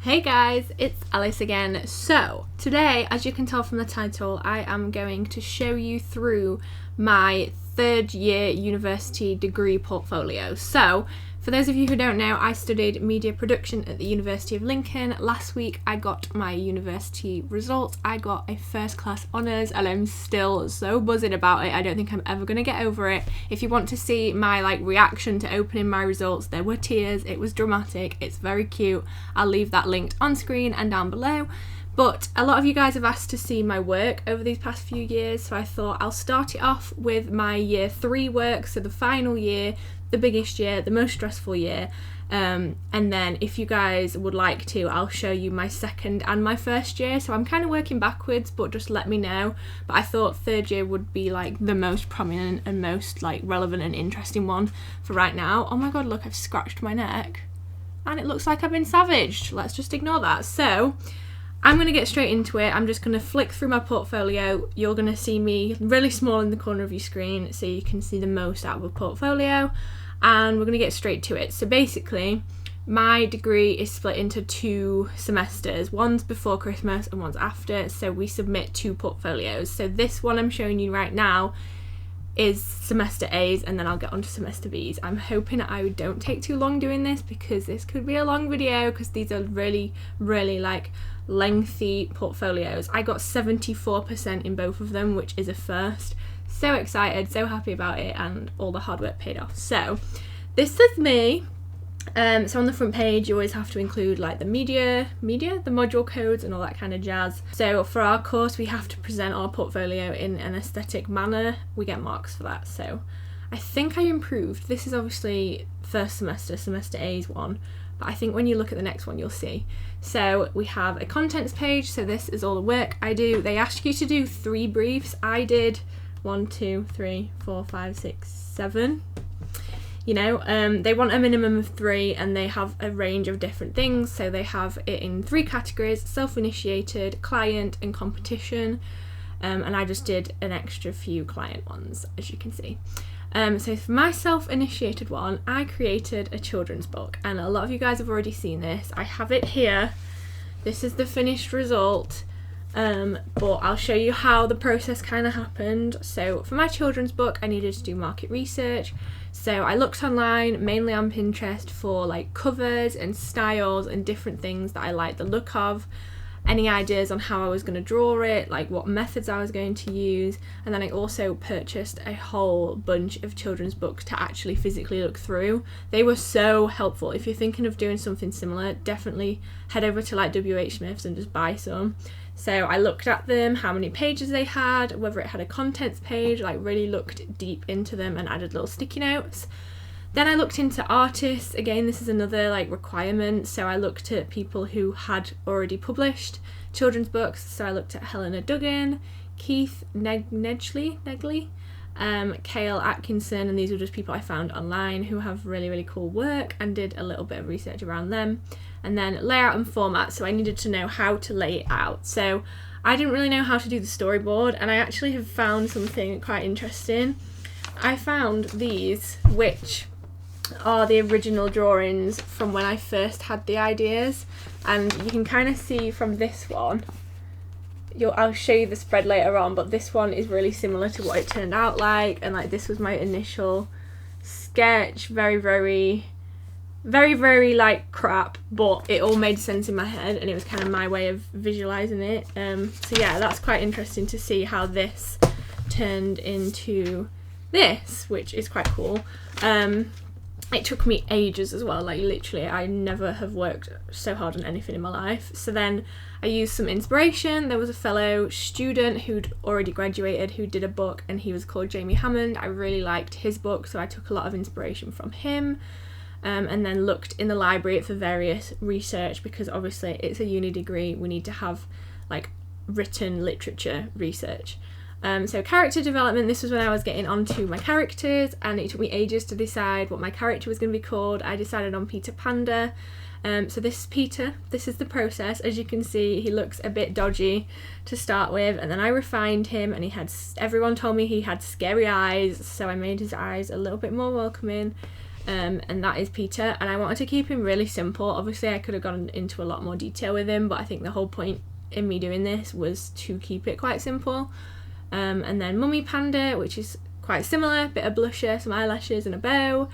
Hey guys, it's Alice again. So today, as you can tell from the title, I am going to show you through my third year university degree portfolio. So for those of you who don't know, I studied media production at the University of Lincoln. Last week I got my university results. I got a first class honours and I'm still so buzzing about it. I don't think I'm ever going to get over it. If you want to see my reaction to opening my results, there were tears, it was dramatic, it's very cute. I'll leave that linked on screen and down below. But a lot of you guys have asked to see my work over these past few years, so I thought I'll start it off with my year 3 work, so the final year, the biggest year, the most stressful year, and then if you guys would like to, I'll show you my second and my first year. So I'm kind of working backwards, but just let me know. But I thought third year would be the most prominent and most relevant and interesting one for right now. Oh my god, look, I've scratched my neck and it looks like I've been savaged. Let's just ignore that. So I'm going to get straight into it. I'm just going to flick through my portfolio. You're going to see me really small in the corner of your screen so you can see the most out of a portfolio, and we're going to get straight to it. So basically, my degree is split into 2 semesters. One's before Christmas and one's after, so we submit 2 portfolios. So this one I'm showing you right now is semester A's, and then I'll get on to semester B's. I'm hoping I don't take too long doing this because this could be a long video because these are really lengthy portfolios. I got 74% in both of them, which is a first. So excited, so happy about it, and all the hard work paid off. So this is me. So on the front page you always have to include the media, the module codes and all that kind of jazz. So for our course we have to present our portfolio in an aesthetic manner. We get marks for that. So I think I improved. This is obviously first semester, semester A's one, but I think when you look at the next one you'll see. So we have a contents page, so this is all the work I do. They ask you to do 3 briefs. I did 1, 2, 3, 4, 5, 6, 7. They want a minimum of 3 and they have a range of different things. So they have it in 3 categories: self-initiated, client and competition. And I just did an extra few client ones, as you can see. So for my self-initiated one, I created a children's book, and a lot of you guys have already seen this. I have it here. This is the finished result, but I'll show you how the process kind of happened. So for my children's book, I needed to do market research. So I looked online, mainly on Pinterest, for covers and styles and different things that I like the look of. Any ideas on how I was going to draw it, what methods I was going to use, and then I also purchased a whole bunch of children's books to actually physically look through. They were so helpful. If you're thinking of doing something similar, definitely head over to WH Smith's and just buy some. So I looked at them, how many pages they had, whether it had a contents page, really looked deep into them and added little sticky notes. Then I looked into artists. Again, this is another requirement. So I looked at people who had already published children's books. So I looked at Helena Duggan, Keith Nedgley, Cale Atkinson, and these were just people I found online who have really cool work, and did a little bit of research around them. And then layout and format. So I needed to know how to lay it out. So I didn't really know how to do the storyboard, and I actually have found something quite interesting. I found these, which are the original drawings from when I first had the ideas, and you can kind of see from this one, I'll show you the spread later on, but this one is really similar to what it turned out like, and this was my initial sketch. Very crap, but it all made sense in my head and it was kind of my way of visualizing it. So yeah, that's quite interesting to see how this turned into this, which is quite cool. It took me ages as well, literally I never have worked so hard on anything in my life. So then I used some inspiration. There was a fellow student who'd already graduated who did a book, and he was called Jamie Hammond. I really liked his book, so I took a lot of inspiration from him, and then looked in the library for various research, because obviously it's a uni degree, we need to have written literature research. So character development, this was when I was getting onto my characters, and it took me ages to decide what my character was going to be called. I decided on Peter Panda. So this is Peter. This is the process. As you can see, he looks a bit dodgy to start with, and then I refined him, and everyone told me he had scary eyes, so I made his eyes a little bit more welcoming. and that is Peter, and I wanted to keep him really simple. Obviously I could have gone into a lot more detail with him, but I think the whole point in me doing this was to keep it quite simple. And then Mummy Panda, which is quite similar, bit of blusher, some eyelashes and a bow.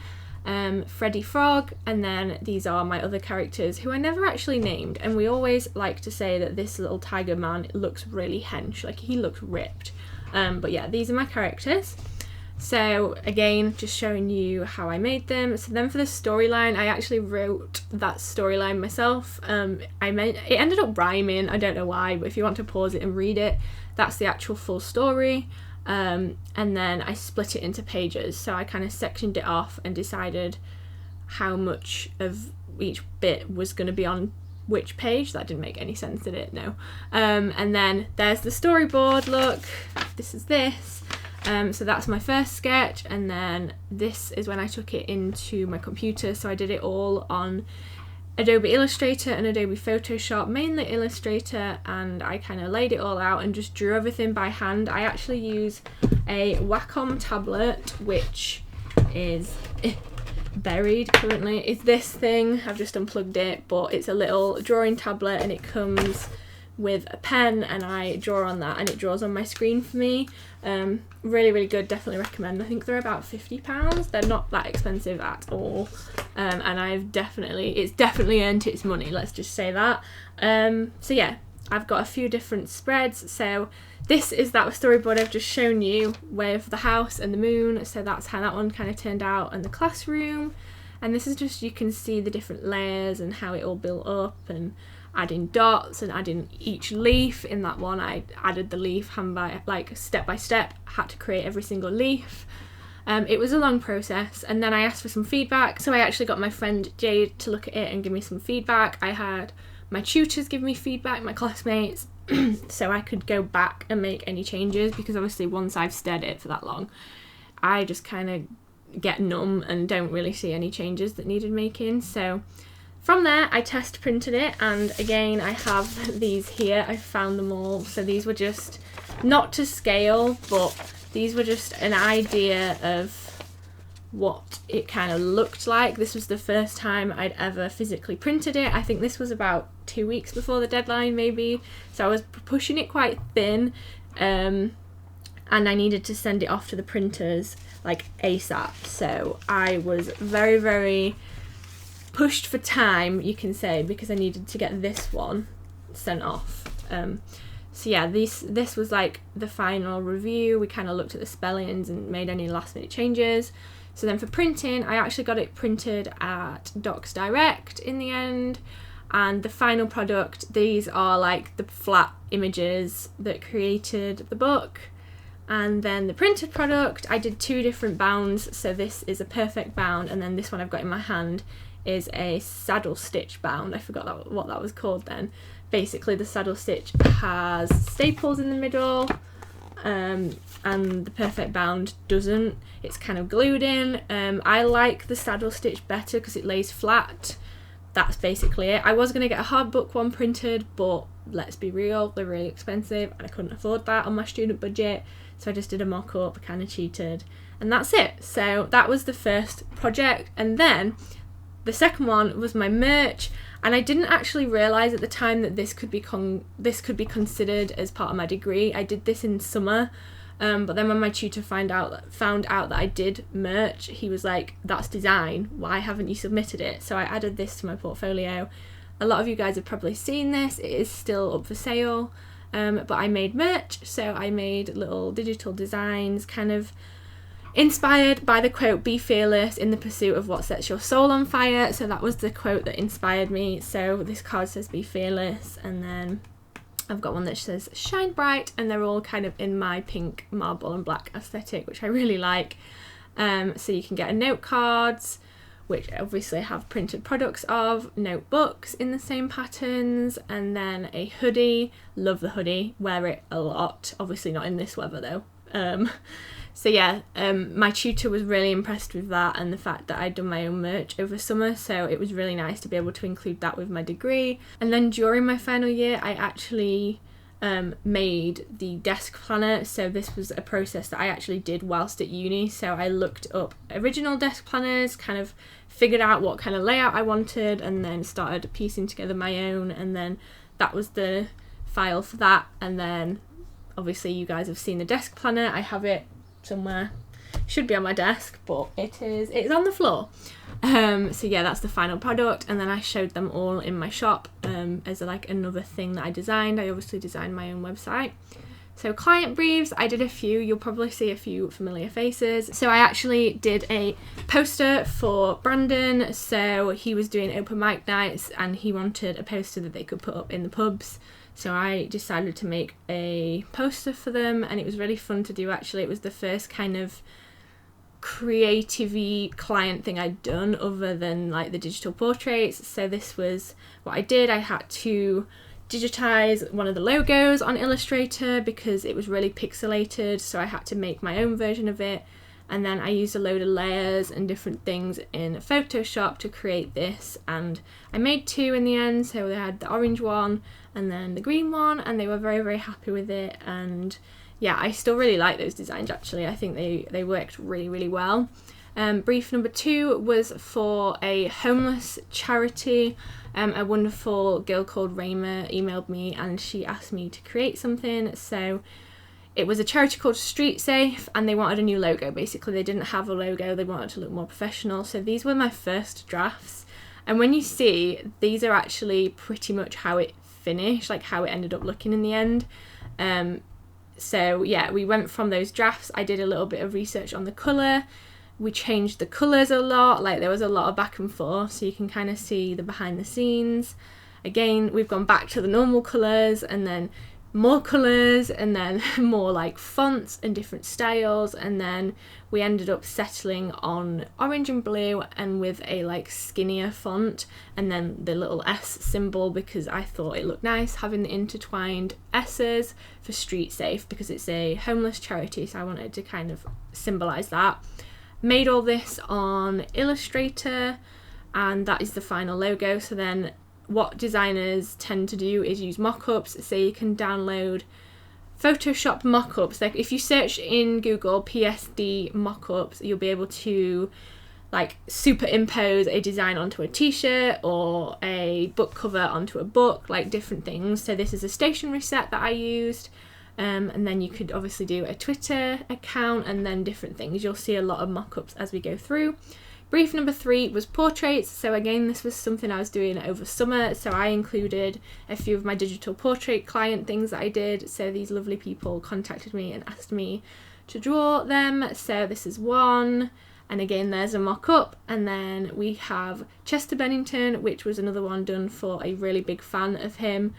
Freddy Frog, and then these are my other characters who I never actually named, and we always like to say that this little tiger man looks really hench, like he looks ripped. But yeah, these are my characters. So again, just showing you how I made them. So then for the storyline, I actually wrote that storyline myself. It ended up rhyming, I don't know why, but if you want to pause it and read it, that's the actual full story. And then I split it into pages, so I kind of sectioned it off and decided how much of each bit was going to be on which page. That didn't make any sense, did it? No. And then there's the storyboard, look, this is this. So that's my first sketch, and then this is when I took it into my computer, so I did it all on Adobe Illustrator and Adobe Photoshop, mainly Illustrator, and I kind of laid it all out and just drew everything by hand. I actually use a Wacom tablet, which is buried currently. It's this thing, I've just unplugged it, but it's a little drawing tablet and it comes with a pen, and I draw on that and it draws on my screen for me. Really, really good, definitely recommend. I think they're about £50, they're not that expensive at all. And it's definitely earned its money, let's just say that. So yeah, I've got a few different spreads. So this is that storyboard I've just shown you with the house and the moon, so that's how that one kind of turned out, and the classroom. And this is just, you can see the different layers and how it all built up, and adding dots and adding each leaf. In that one I added the leaf step by step, had to create every single leaf. It was a long process, and then I asked for some feedback, so I actually got my friend Jade to look at it and give me some feedback. I had my tutors give me feedback, my classmates, so I could go back and make any changes, because obviously once I've stared at it for that long, I just kind of get numb and don't really see any changes that needed making. So from there I test printed it, and again I have these here, I found them all. So these were just not to scale, but these were just an idea of what it kind of looked like. This was the first time I'd ever physically printed it. I think this was about 2 weeks before the deadline maybe, so I was pushing it quite thin, and I needed to send it off to the printers like ASAP. So I was very, very pushed for time, you can say, because I needed to get this one sent off. So yeah, this was like the final review. We kind of looked at the spellings and made any last minute changes. So then for printing, I actually got it printed at Docs Direct in the end, and the final product, these are like the flat images that created the book. And then the printed product, I did 2 different bounds. So this is a perfect bound, and then this one I've got in my hand is a saddle stitch bound. I forgot what that was called then. Basically the saddle stitch has staples in the middle, and the perfect bound doesn't. It's kind of glued in. I like the saddle stitch better because it lays flat. That's basically it. I was going to get a hard book one printed, but let's be real, they're really expensive and I couldn't afford that on my student budget, so I just did a mock-up, kind of cheated, and that's it. So that was the first project, and then the second one was my merch, and I didn't actually realise at the time that this could be considered as part of my degree. I did this in summer, but then when my tutor found out that I did merch, he was like, that's design, why haven't you submitted it? So I added this to my portfolio. A lot of you guys have probably seen this, it is still up for sale, but I made merch. So I made little digital designs kind of inspired by the quote, "Be fearless in the pursuit of what sets your soul on fire." So that was the quote that inspired me. So this card says "Be fearless," and then I've got one that says "Shine bright," and they're all kind of in my pink marble and black aesthetic, which I really like. So you can get a note cards, which obviously have printed products of, notebooks in the same patterns, and then a hoodie. Love the hoodie, wear it a lot, obviously not in this weather though. So yeah, my tutor was really impressed with that and the fact that I'd done my own merch over summer, so it was really nice to be able to include that with my degree. And then during my final year, I actually made the desk planner. So this was a process that I actually did whilst at uni. So I looked up original desk planners, kind of figured out what kind of layout I wanted, and then started piecing together my own, and then that was the file for that. And then obviously you guys have seen the desk planner. I have it somewhere, should be on my desk, but it's on the floor. So yeah, that's the final product, and then I showed them all in my shop as like another thing that I designed. I obviously designed my own website. So client briefs, I did a few. You'll probably see a few familiar faces. So I actually did a poster for Brandon. So he was doing open mic nights and he wanted a poster that they could put up in the pubs. So I decided to make a poster for them, and it was really fun to do actually. It was the first kind of creative-y client thing I'd done other than like the digital portraits. So this was what I did. I had to digitize one of the logos on Illustrator because it was really pixelated, so I had to make my own version of it, and then I used a load of layers and different things in Photoshop to create this, and I made two in the end. So they had the orange one and then the green one, and they were very, very happy with it. And yeah, I still really like those designs actually. I think they worked really, really well. Brief number 2 was for a homeless charity. A wonderful girl called Rayma emailed me and she asked me to create something. So it was a charity called Street Safe, and they wanted a new logo. Basically, they didn't have a logo, they wanted to look more professional. So these were my first drafts, and when you see, these are actually pretty much how it finished, like how it ended up looking in the end. So yeah, we went from those drafts. I did a little bit of research on the colour. We changed the colours a lot, like there was a lot of back and forth, so you can kind of see the behind the scenes. Again, we've gone back to the normal colours, and then more colours, and then more like fonts and different styles, and then we ended up settling on orange and blue and with a like skinnier font, and then the little S symbol because I thought it looked nice having the intertwined S's for Street Safe because it's a homeless charity, so I wanted to kind of symbolise that. Made all this on Illustrator, and that is the final logo. So then what designers tend to do is use mock-ups. So you can download Photoshop mock-ups. Like if you search in Google PSD mock-ups, you'll be able to like superimpose a design onto a t-shirt or a book cover onto a book, like different things. So this is a stationery set that I used. And then you could obviously do a Twitter account and then different things. You'll see a lot of mock-ups as we go through. Brief number 3 was portraits. So again, this was something I was doing over summer. So I included a few of my digital portrait client things that I did. So these lovely people contacted me and asked me to draw them. So this is one. And again, there's a mock-up. And then we have Chester Bennington, which was another one done for a really big fan of him.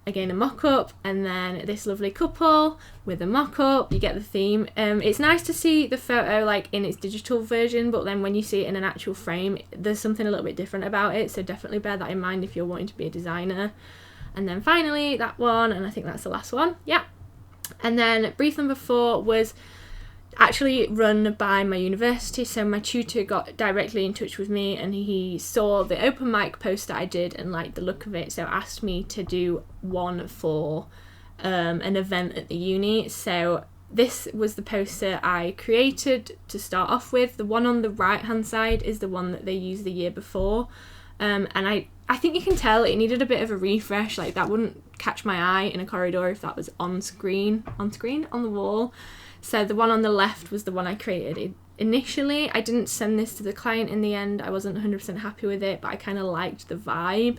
Again, a mock-up, and then this lovely couple with a mock-up. You get the theme. It's nice to see the photo like in its digital version, but then when you see it in an actual frame, there's something a little bit different about it, so definitely bear that in mind if you're wanting to be a designer. And then finally that one, and I think that's the last one, yeah. And then brief number 4 was actually run by my university. So my tutor got directly in touch with me, and he saw the open mic post that I did and liked the look of it, so asked me to do one for an event at the uni. So this was the poster I created to start off with. The one on the right hand side is the one that they used the year before, and I think you can tell it needed a bit of a refresh. Like that wouldn't catch my eye in a corridor if that was on the wall. So the one on the left was the one I created initially. I didn't send this to the client in the end. I wasn't 100% happy with it, but I kind of liked the vibe.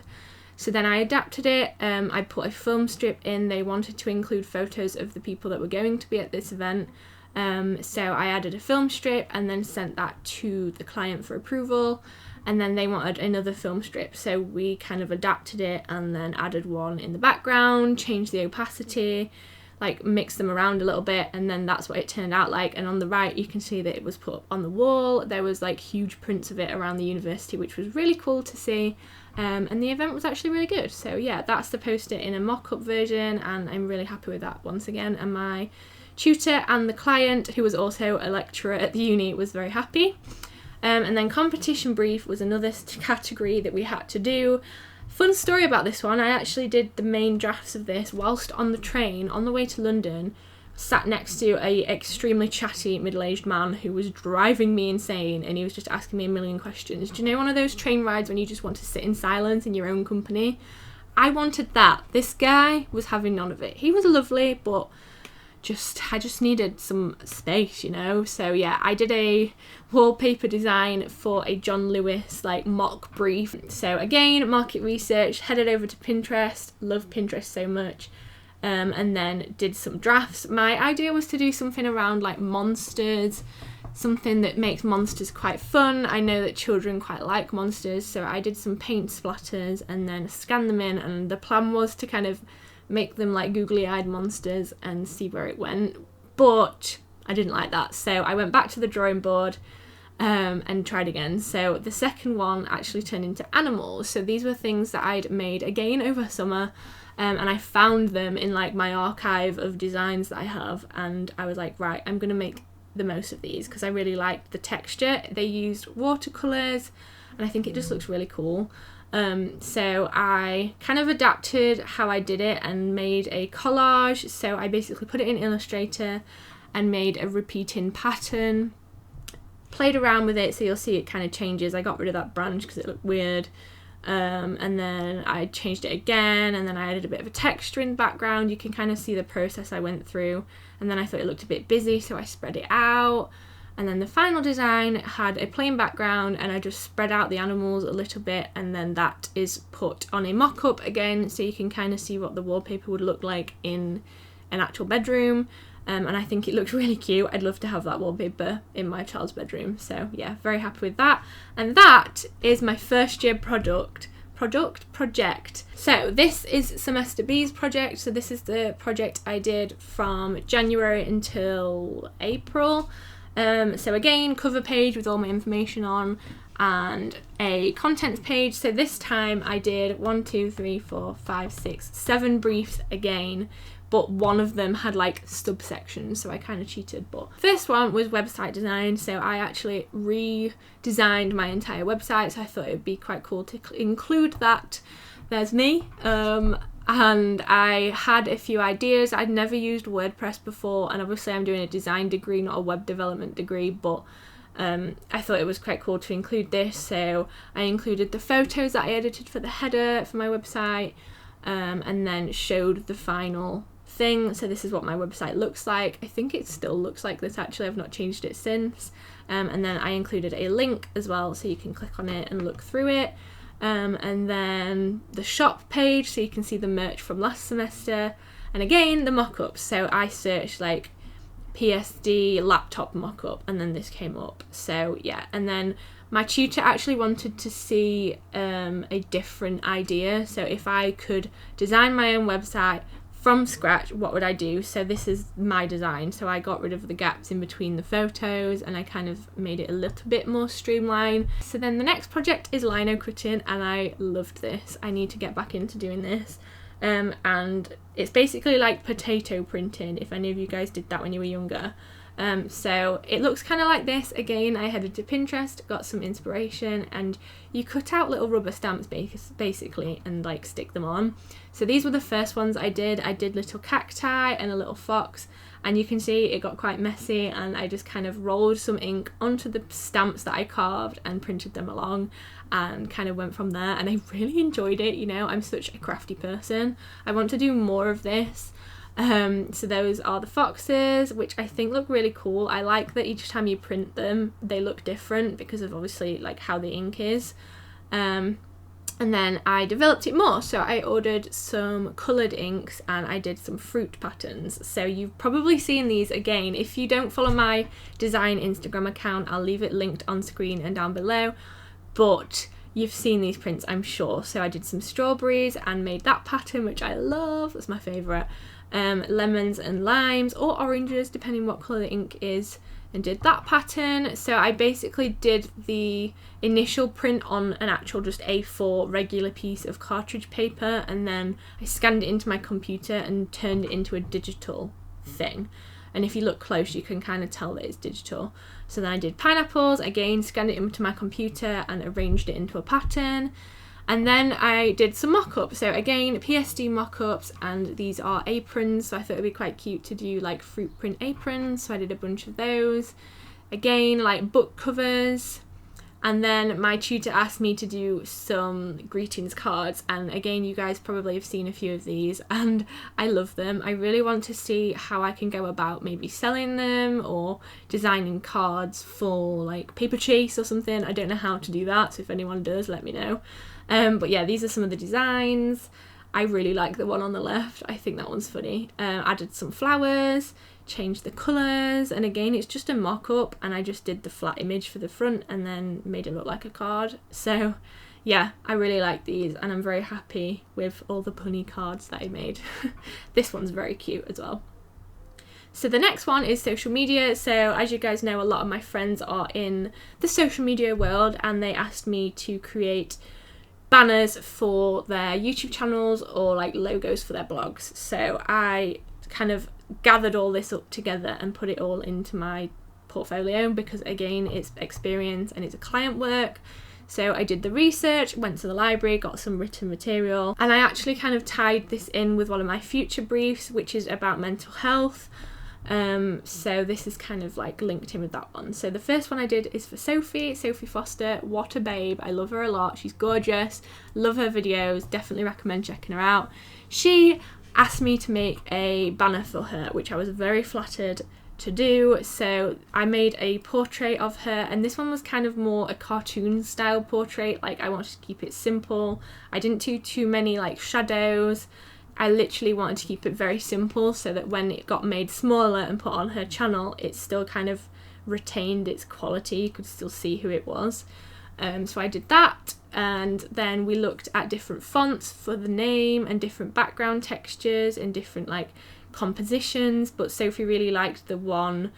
So then I adapted it. I put a film strip in. They wanted to include photos of the people that were going to be at this event. So I added a film strip and then sent that to the client for approval. And then they wanted another film strip. So we kind of adapted it and then added one in the background, changed the opacity, like mix them around a little bit, and then that's what it turned out like. And on the right you can see that it was put up on the wall. There was like huge prints of it around the university, which was really cool to see, and the event was actually really good. So yeah, that's the poster in a mock-up version, and I'm really happy with that once again. And my tutor and the client, who was also a lecturer at the uni, was very happy. And then competition brief was another category that we had to do. Fun story about this one, I actually did the main drafts of this whilst on the train on the way to London, sat next to a extremely chatty middle-aged man who was driving me insane, and he was just asking me a million questions. Do you know one of those train rides when you just want to sit in silence in your own company? I wanted that. This guy was having none of it. He was lovely, but I just needed some space, you know. So yeah, I did a wallpaper design for a John Lewis like mock brief. So again, market research, headed over to Pinterest, love Pinterest so much, and then did some drafts. My idea was to do something around like monsters, something that makes monsters quite fun. I know that children quite like monsters, so I did some paint splatters and then scanned them in, and the plan was to kind of make them like googly-eyed monsters and see where it went, but I didn't like that, so I went back to the drawing board and tried again. So the second one actually turned into animals. So these were things that I'd made again over summer, and I found them in like my archive of designs that I have, and I was like, right, I'm gonna make the most of these because I really liked the texture. They used watercolors and I think it just looks really cool. So I kind of adapted how I did it and made a collage. So I basically put it in Illustrator and made a repeating pattern, played around with it, so you'll see it kind of changes. I got rid of that branch because it looked weird, and then I changed it again, and then I added a bit of a texture in the background. You can kind of see the process I went through, and then I thought it looked a bit busy, so I spread it out. And then the final design had a plain background, and I just spread out the animals a little bit, and then that is put on a mock-up again, so you can kind of see what the wallpaper would look like in an actual bedroom. And I think it looks really cute. I'd love to have that wallpaper in my child's bedroom. So yeah, very happy with that. And that is my first year project. So this is Semester B's project. So this is the project I did from January until April. So again, cover page with all my information on, and a contents page. So this time I did 7 briefs again, but one of them had like subsections, so I kind of cheated. But first one was website design, so I actually redesigned my entire website, so I thought it would be quite cool to include that. There's me. And I had a few ideas. I'd never used WordPress before, and obviously I'm doing a design degree, not a web development degree, but I thought it was quite cool to include this. So I included the photos that I edited for the header for my website, and then showed the final thing. So this is what my website looks like. I think it still looks like this actually, I've not changed it since. And then I included a link as well, so you can click on it and look through it. And then the shop page, so you can see the merch from last semester, and again the mock-ups. So I searched like PSD laptop mock-up, and then this came up. So yeah, and then my tutor actually wanted to see a different idea. So if I could design my own website from scratch, what would I do? So this is my design. So I got rid of the gaps in between the photos, and I kind of made it a little bit more streamlined. So then the next project is lino cutting, and I loved this. I need to get back into doing this. And it's basically like potato printing, if any of you guys did that when you were younger. So it looks kind of like this. Again, I headed to Pinterest, got some inspiration, and you cut out little rubber stamps basically and like stick them on. So these were the first ones I did. I did little cacti and a little fox, and you can see it got quite messy, and I just kind of rolled some ink onto the stamps that I carved and printed them along, and kind of went from there. And I really enjoyed it. You know, I'm such a crafty person. I want to do more of this. So those are the foxes, which I think look really cool. I like that each time you print them, they look different because of obviously like how the ink is. And then I developed it more. So I ordered some coloured inks, and I did some fruit patterns. So you've probably seen these again. If you don't follow my design Instagram account, I'll leave it linked on screen and down below. But you've seen these prints, I'm sure. So I did some strawberries and made that pattern, which I love. That's my favourite. Lemons and limes, or oranges depending what colour the ink is, and did that pattern. So I basically did the initial print on an actual just A4 regular piece of cartridge paper, and then I scanned it into my computer and turned it into a digital thing. and if you look close you can kind of tell that it's digital. So then I did pineapples, again scanned it into my computer and arranged it into a pattern. And then I did some mock-ups, so again PSD mock-ups, and these are aprons, so I thought it'd be quite cute to do like fruit print aprons, so I did a bunch of those. Again, like book covers. And then my tutor asked me to do some greetings cards, and again you guys probably have seen a few of these and I love them. I really want to see how I can go about maybe selling them or designing cards for like paper chase or something. I don't know how to do that, so if anyone does, let me know. But yeah, these are some of the designs. I really like the one on the left, I think that one's funny. Added some flowers, changed the colours, and again it's just a mock-up, and I just did the flat image for the front and then made it look like a card. So yeah, I really like these and I'm very happy with all the punny cards that I made. This one's very cute as well. So the next one is social media. So as you guys know, a lot of my friends are in the social media world, and they asked me to create banners for their YouTube channels or like logos for their blogs. So I kind of gathered all this up together and put it all into my portfolio, because again it's experience and it's a client work. So I did the research, went to the library, got some written material, and I actually kind of tied this in with one of my future briefs, which is about mental health. So this is kind of like linked in with that one. So the first one I did is for Sophie Foster. What a babe, I love her a lot, she's gorgeous, love her videos, definitely recommend checking her out. She asked me to make a banner for her, which I was very flattered to do. So I made a portrait of her, and this one was kind of more a cartoon style portrait. Like I wanted to keep it simple. I didn't do too many like shadows. I literally wanted to keep it very simple so that when it got made smaller and put on her channel, it still kind of retained its quality. You could still see who it was. So I did that, and then we looked at different fonts for the name and different background textures and different like compositions, but Sophie really liked the one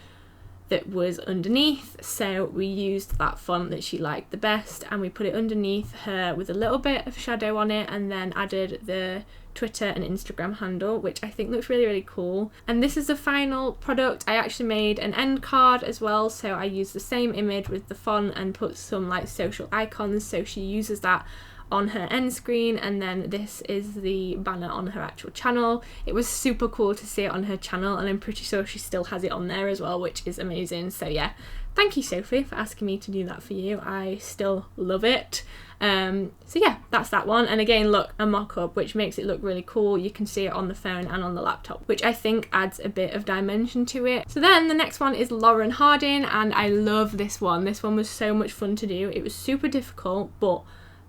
that was underneath, so we used that font that she liked the best and we put it underneath her with a little bit of shadow on it, and then added the Twitter and Instagram handle, which I think looks really, really cool. And this is the final product. I actually made an end card as well, so I used the same image with the font and put some like social icons, so she uses that on her end screen, and then this is the banner on her actual channel. It was super cool to see it on her channel, and I'm pretty sure she still has it on there as well, which is amazing. So yeah, thank you Sophie for asking me to do that for you. I still love it. So yeah, that's that one. And again, look, a mock-up, which makes it look really cool. You can see it on the phone and on the laptop, which I think adds a bit of dimension to it. So then the next one is Lauren Harding, and I love this one. This one was so much fun to do. It was super difficult, but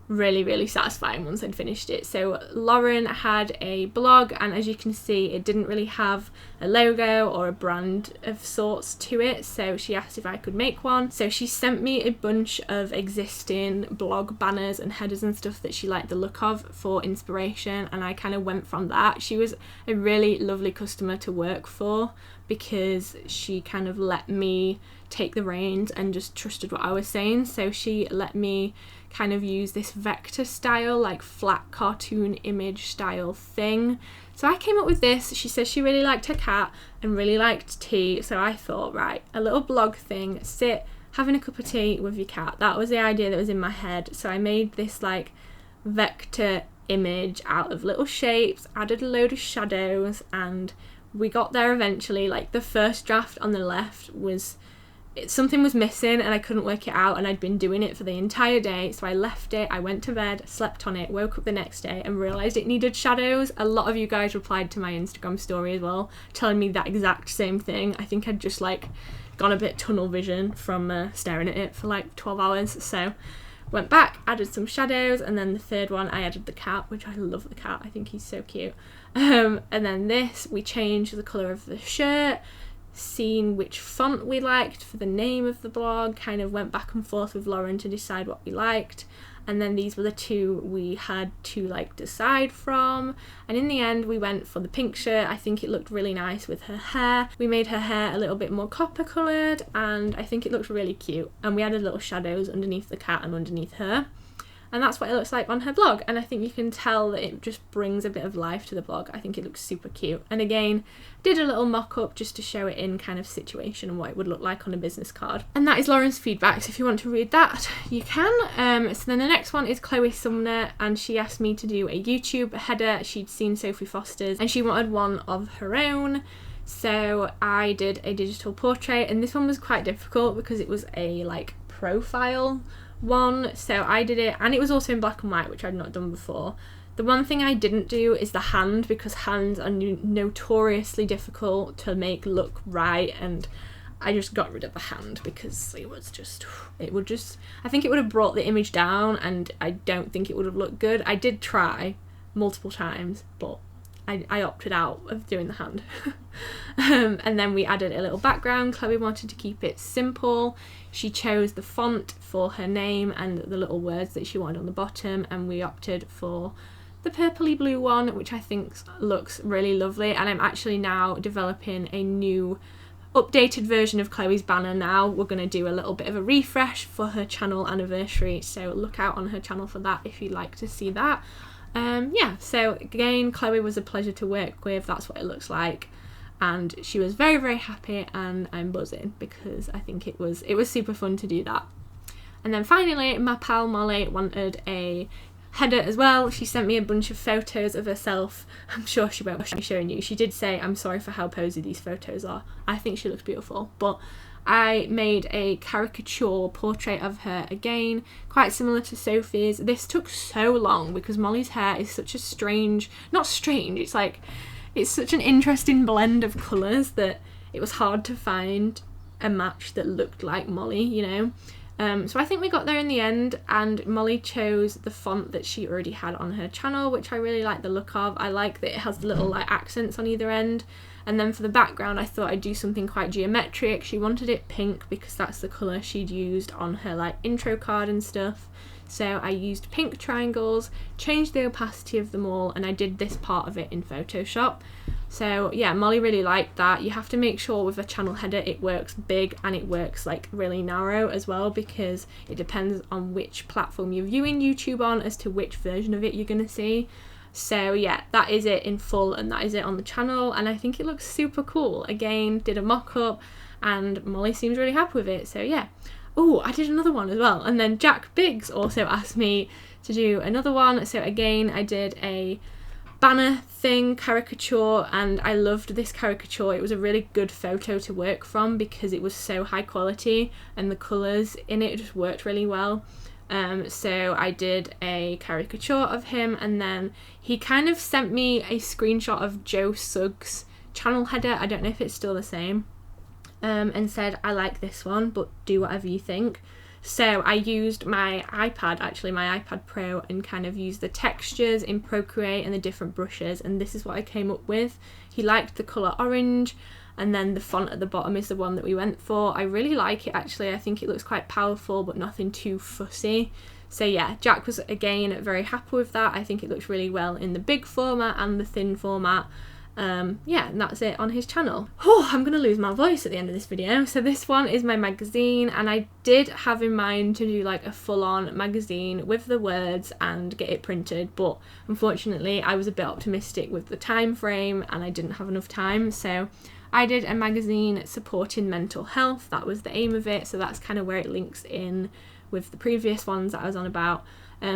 really, really satisfying once I'd finished it. So Lauren had a blog, and as you can see, it didn't really have a logo or a brand of sorts to it, so she asked if I could make one. So she sent me a bunch of existing blog banners and headers and stuff that she liked the look of for inspiration, and I kind of went from that. She was a really lovely customer to work for, because she kind of let me take the reins and just trusted what I was saying. So she let me kind of use this vector style, like flat cartoon image style thing. So I came up with this. She says she really liked her cat and really liked tea, so I thought, right, a little blog thing, sit having a cup of tea with your cat. That was the idea that was in my head. So I made this like vector image out of little shapes, added a load of shadows, and we got there eventually. Like the first draft on the left was, something was missing and I couldn't work it out, and I'd been doing it for the entire day, so I left it, I went to bed, slept on it, woke up the next day and realised it needed shadows. A lot of you guys replied to my Instagram story as well, telling me that exact same thing. I think I'd just like gone a bit tunnel vision from staring at it for like 12 hours. So went back, added some shadows, and then the third one I added the cat, which I love the cat, I think he's so cute. And then this, we changed the colour of the shirt, seen which font we liked for the name of the blog, kind of went back and forth with Lauren to decide what we liked, and then these were the two we had to like decide from, and in the end we went for the pink shirt. I think it looked really nice with her hair. We made her hair a little bit more copper coloured, and I think it looked really cute, and we added little shadows underneath the cat and underneath her. and that's what it looks like on her blog, and I think you can tell that it just brings a bit of life to the blog. I think it looks super cute, and again, did a little mock-up just to show it in kind of situation and what it would look like on a business card. And that is Lauren's feedback, so if you want to read that, you can. So then the next one is Chloe Sumner, and she asked me to do a YouTube header. She'd seen Sophie Foster's and she wanted one of her own. So I did a digital portrait, and this one was quite difficult because it was a like profile one. So I did it, and it was also in black and white, which I'd not done before. The one thing I didn't do is the hand, because hands are notoriously difficult to make look right, and I just got rid of the hand because it would just, I think it would have brought the image down, and I don't think it would have looked good. I did try multiple times, but I opted out of doing the hand. And then we added a little background. Chloe wanted to keep it simple. She chose the font for her name and the little words that she wanted on the bottom, and we opted for the purpley blue one, which I think looks really lovely. And I'm actually now developing a new updated version of Chloe's banner now. We're going to do a little bit of a refresh for her channel anniversary, so look out on her channel for that if you'd like to see that. Yeah, so again, Chloe was a pleasure to work with. That's what it looks like, and she was very, very happy, and I'm buzzing because I think it was super fun to do that. And then finally, my pal Molly wanted a header as well. She sent me a bunch of photos of herself. I'm sure she won't be showing you. She did say, I'm sorry for how posy these photos are. I think she looks beautiful, but I made a caricature portrait of her, again, quite similar to Sophie's. This took so long because Molly's hair is such a strange, not strange, it's like, it's such an interesting blend of colours that it was hard to find a match that looked like Molly, you know. So I think we got there in the end, and Molly chose the font that she already had on her channel, which I really like the look of. I like that it has little like accents on either end. And then for the background, I thought I'd do something quite geometric. She wanted it pink because that's the colour she'd used on her like intro card and stuff. So I used pink triangles, changed the opacity of them all, and I did this part of it in Photoshop. So yeah, Molly really liked that. You have to make sure with a channel header it works big and it works like really narrow as well, because it depends on which platform you're viewing YouTube on as to which version of it you're going to see. So yeah, that is it in full, and that is it on the channel, and I think it looks super cool. Again, did a mock-up, and Molly seems really happy with it, so yeah. Oh, I did another one as well, and then Jack Biggs also asked me to do another one. So again, I did a banner thing, caricature, and I loved this caricature. It was a really good photo to work from because it was so high quality, and the colours in it just worked really well. So I did a caricature of him, and then he kind of sent me a screenshot of Joe Suggs' channel header. I don't know if it's still the same, and said, I like this one, but do whatever you think. So I used my iPad, actually my iPad Pro, and kind of used the textures in Procreate and the different brushes, and this is what I came up with. He liked the colour orange, and then the font at the bottom is the one that we went for. I really like it actually. I think it looks quite powerful but nothing too fussy. So yeah, Jack was again very happy with that. I think it looks really well in the big format and the thin format. Yeah, and that's it on his channel. Oh, I'm gonna lose my voice at the end of this video. So this one is my magazine, and I did have in mind to do like a full-on magazine with the words and get it printed, but unfortunately I was a bit optimistic with the time frame and I didn't have enough time. So I did a magazine supporting mental health. That was the aim of it, so that's kind of where it links in with the previous ones that I was on about.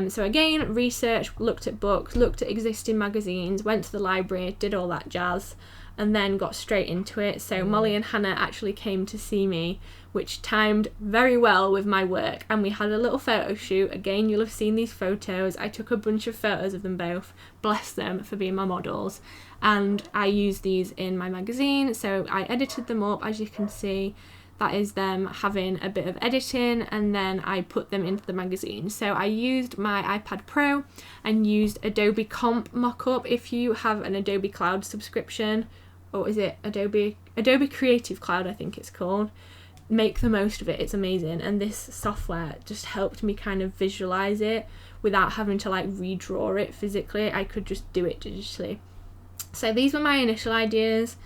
So again, researched, looked at books, looked at existing magazines, went to the library, did all that jazz, and then got straight into it. So Molly and Hannah actually came to see me, which timed very well with my work, and we had a little photo shoot. Again, you'll have seen these photos. I took a bunch of photos of them both, bless them for being my models, and I used these in my magazine. So I edited them up, as you can see. That is them having a bit of editing, and then I put them into the magazine. So I used my iPad Pro and used Adobe Comp Mockup. If you have an Adobe Cloud subscription, or is it Adobe Creative Cloud, I think it's called, make the most of it. It's amazing, and this software just helped me kind of visualize it without having to like redraw it physically. I could just do it digitally. So these were my initial ideas.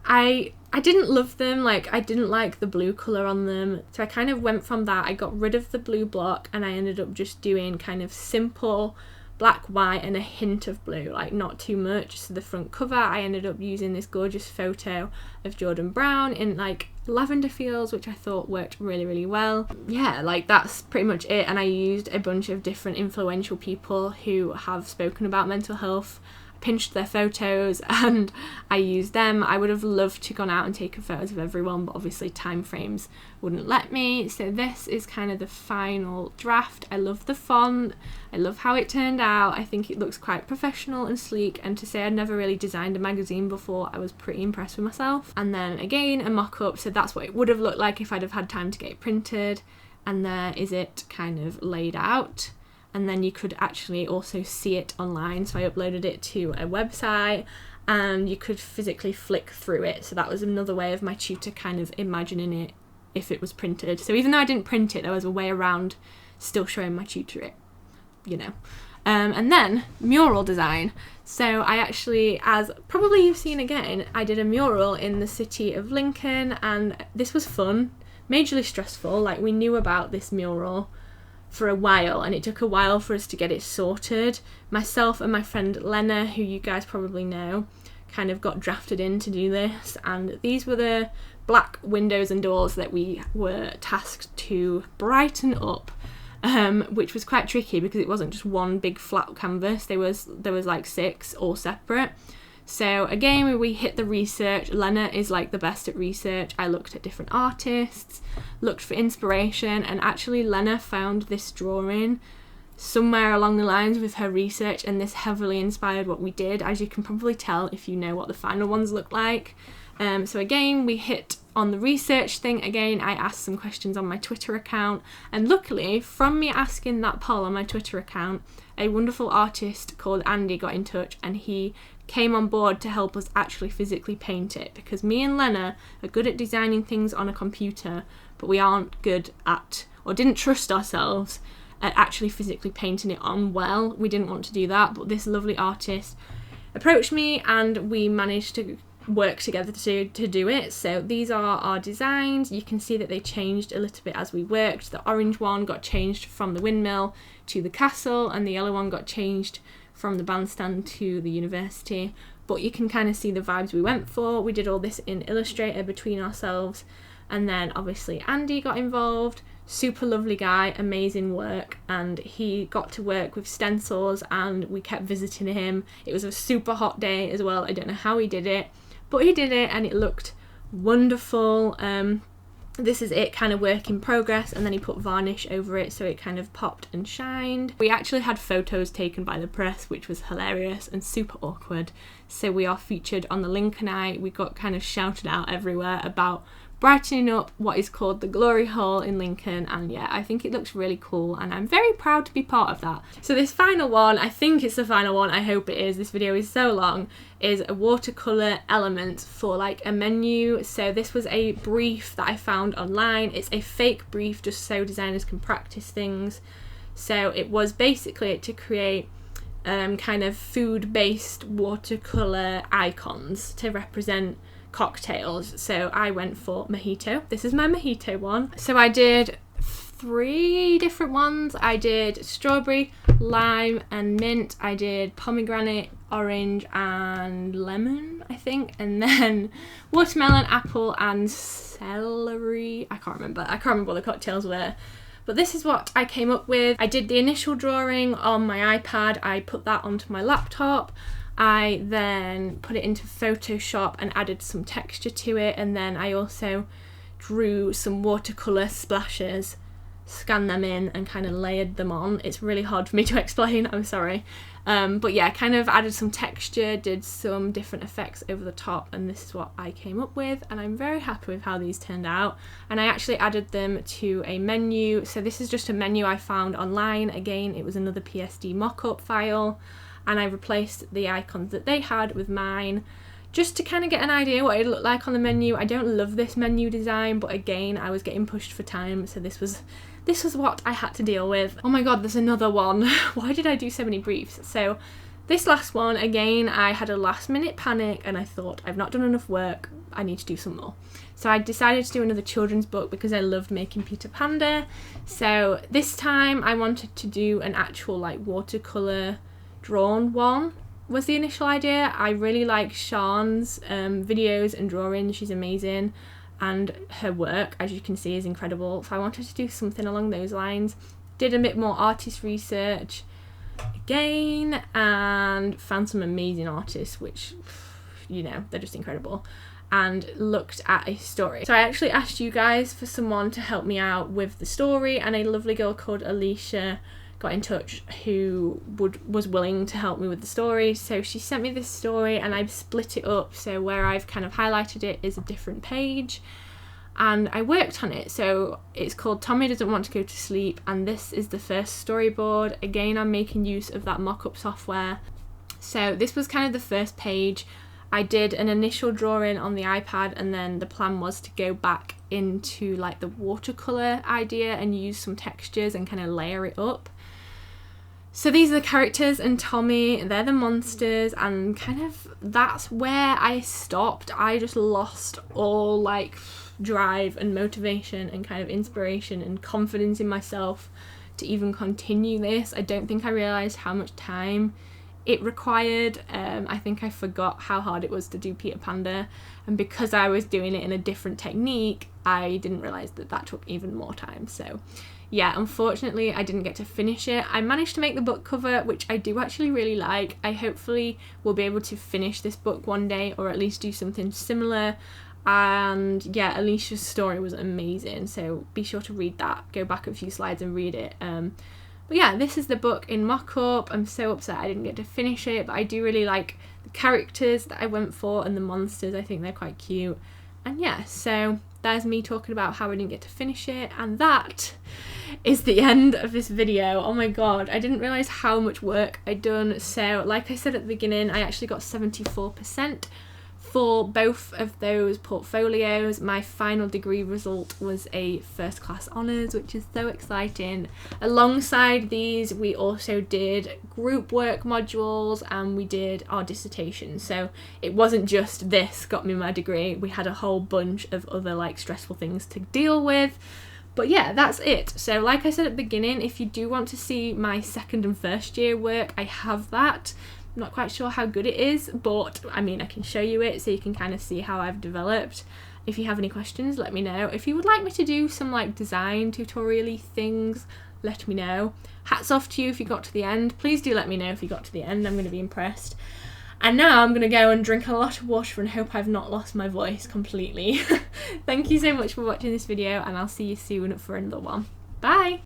I didn't love them, like I didn't like the blue colour on them, so I kind of went from that. I got rid of the blue block and I ended up just doing kind of simple black, white and a hint of blue, like not too much. So the front cover, I ended up using this gorgeous photo of Jordan Brown in like lavender fields, which I thought worked really, really well. Yeah, like that's pretty much it. And I used a bunch of different influential people who have spoken about mental health, pinched their photos and I used them. I would have loved to gone out and taken photos of everyone, but obviously time frames wouldn't let me. So this is kind of the final draft. I love the font, I love how it turned out. I think it looks quite professional and sleek, and to say I'd never really designed a magazine before, I was pretty impressed with myself. And then again a mock-up, so that's what it would have looked like if I'd have had time to get it printed. And there is it kind of laid out. And then you could actually also see it online, so I uploaded it to a website and you could physically flick through it. So that was another way of my tutor kind of imagining it if it was printed. So even though I didn't print it, there was a way around still showing my tutor it, you know. And then mural design. So I actually, as probably you've seen again, I did a mural in the city of Lincoln, and this was fun, majorly stressful. Like, we knew about this mural for a while and it took a while for us to get it sorted. Myself and my friend Lena, who you guys probably know, kind of got drafted in to do this, and these were the black windows and doors that we were tasked to brighten up, which was quite tricky because it wasn't just one big flat canvas. There was like 6 all separate. So again, we hit the research. Lena is like the best at research. I looked at different artists, looked for inspiration, and actually Lena found this drawing somewhere along the lines with her research, and this heavily inspired what we did, as you can probably tell if you know what the final ones look like. So again, we hit on the research thing. Again, I asked some questions on my Twitter account, and luckily from me asking that poll on my Twitter account, a wonderful artist called Andy got in touch, and he came on board to help us actually physically paint it, because me and Lena are good at designing things on a computer, but we aren't good at, or didn't trust ourselves at actually physically painting it on well. We didn't want to do that, but this lovely artist approached me and we managed to work together to do it. So these are our designs. You can see that they changed a little bit as we worked. The orange one got changed from the windmill to the castle, and the yellow one got changed from the bandstand to the university, but you can kind of see the vibes we went for. We did all this in Illustrator between ourselves, and then obviously Andy got involved. Super lovely guy, amazing work, and he got to work with stencils and we kept visiting him. It was a super hot day as well. I don't know how he did it, but he did it and it looked wonderful. This is it, kind of work in progress, and then he put varnish over it so it kind of popped and shined. We actually had photos taken by the press, which was hilarious and super awkward. So we are featured on the Lincolnite. We got kind of shouted out everywhere about brightening up what is called the Glory Hole in Lincoln, and yeah, I think it looks really cool and I'm very proud to be part of that. So this final one, I think it's the final one, I hope it is, this video is so long, is a watercolour element for like a menu. So this was a brief that I found online. It's a fake brief just so designers can practice things. So it was basically to create kind of food-based watercolour icons to represent cocktails. So I went for mojito. This is my mojito one. So I did 3 different ones. I did strawberry, lime and mint. I did pomegranate, orange and lemon, I think, and then watermelon, apple and celery. I can't remember what the cocktails were, but this is what I came up with. I did the initial drawing on my iPad. I put that onto my laptop. I then put it into Photoshop and added some texture to it, and then I also drew some watercolour splashes, scanned them in and kind of layered them on. It's really hard for me to explain, I'm sorry. But yeah, kind of added some texture, did some different effects over the top, and this is what I came up with, and I'm very happy with how these turned out. And I actually added them to a menu. So this is just a menu I found online. Again, it was another PSD mock-up file, and I replaced the icons that they had with mine, just to kind of get an idea what it looked like on the menu. I don't love this menu design, but again, I was getting pushed for time, so this was what I had to deal with. Oh my god, there's another one. Why did I do so many briefs? So This last one, again, I had a last minute panic and I thought, I've not done enough work, I need to do some more. So I decided to do another children's book because I loved making Peter Panda. So this time I wanted to do an actual like watercolour drawn one was the initial idea. I really like Sian's videos and drawings, she's amazing, and her work, as you can see, is incredible. So I wanted to do something along those lines. Did a bit more artist research again and found some amazing artists, which, you know, they're just incredible, and looked at a story. So I actually asked you guys for someone to help me out with the story, and a lovely girl called Alicia got in touch who was willing to help me with the story. So she sent me this story and I've split it up, so where I've kind of highlighted it is a different page, and I worked on it. So it's called Tommy Doesn't Want to Go to Sleep, and this is the first storyboard. Again, I'm making use of that mock-up software. So this was kind of the first page. I did an initial drawing on the iPad, and then the plan was to go back into like the watercolour idea and use some textures and kind of layer it up. So these are the characters and Tommy, they're the monsters, and kind of that's where I stopped. I just lost all like drive and motivation and kind of inspiration and confidence in myself to even continue this. I don't think I realised how much time it required. I think I forgot how hard it was to do Peter Panda, and because I was doing it in a different technique, I didn't realise that that took even more time. So yeah, unfortunately I didn't get to finish it. I managed to make the book cover, which I do actually really like. I hopefully will be able to finish this book one day, or at least do something similar. And yeah, Alicia's story was amazing, so be sure to read that. Go back a few slides and read it. But yeah, this is the book in mock-up. I'm so upset I didn't get to finish it, but I do really like the characters that I went for and the monsters. I think they're quite cute. And yeah, so there's me talking about how I didn't get to finish it, and that is the end of this video. Oh my god, I didn't realise how much work I'd done. So like I said at the beginning, I actually got 74% for both of those portfolios. My final degree result was a first class honours, which is so exciting. Alongside these, we also did group work modules and we did our dissertation. So it wasn't just this got me my degree, we had a whole bunch of other like stressful things to deal with. But yeah, that's it. So like I said at the beginning, if you do want to see my second and first year work, I have that. I'm not quite sure how good it is, but I mean, I can show you it so you can kind of see how I've developed. If you have any questions, let me know. If you would like me to do some like design tutorial-y things, let me know. Hats off to you if you got to the end. Please do let me know if you got to the end. I'm going to be impressed. And now I'm going to go and drink a lot of water and hope I've not lost my voice completely. Thank you so much for watching this video, and I'll see you soon for another one. Bye!